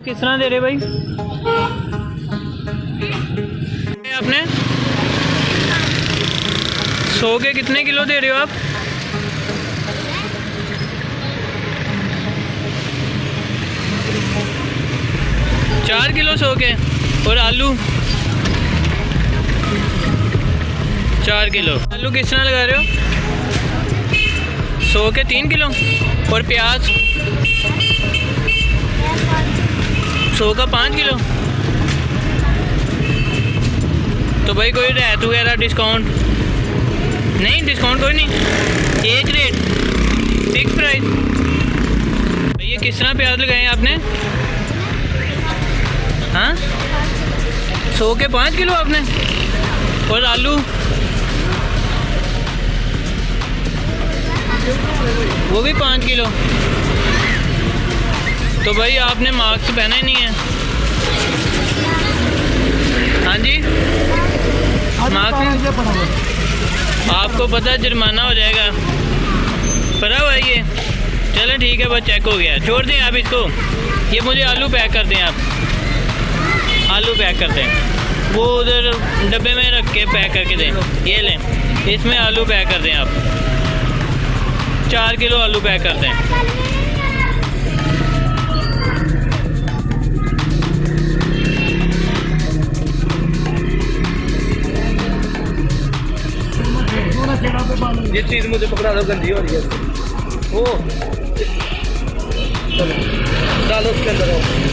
किस तरह दे रहे भाई आपने? 100 के कितने किलो दे रहे हो आप? 4 किलो 100 के। और आलू 4 किलो। आलू किस तरह लगा रहे हो? 100 के 3 किलो। और प्याज 100 का 5 किलो। तो भाई कोई रियायत वगैरह डिस्काउंट नहीं? डिस्काउंट कोई नहीं, एक रेट फिक्स प्राइस। ये किस तरह प्याज लगाए आपने? हाँ 100 के 5 किलो आपने। और आलू वो भी 5 किलो। तो भाई आपने मास्क पहना ही नहीं है। हाँ जी मास्क आपको पता है जुर्माना हो जाएगा, पता हुआ ये। चलो ठीक है बस चेक हो गया, छोड़ दें आप इसको। ये मुझे आलू पैक कर दें आप, आलू पैक कर दें, वो उधर डब्बे में रख के पैक करके दें। ये लें, इसमें आलू पैक कर दें आप, 4 किलो आलू पैक कर दें। ये चीज़ मुझे पकड़ा दो, गंदी हो रही है। वो चलो डालो उसके अंदर।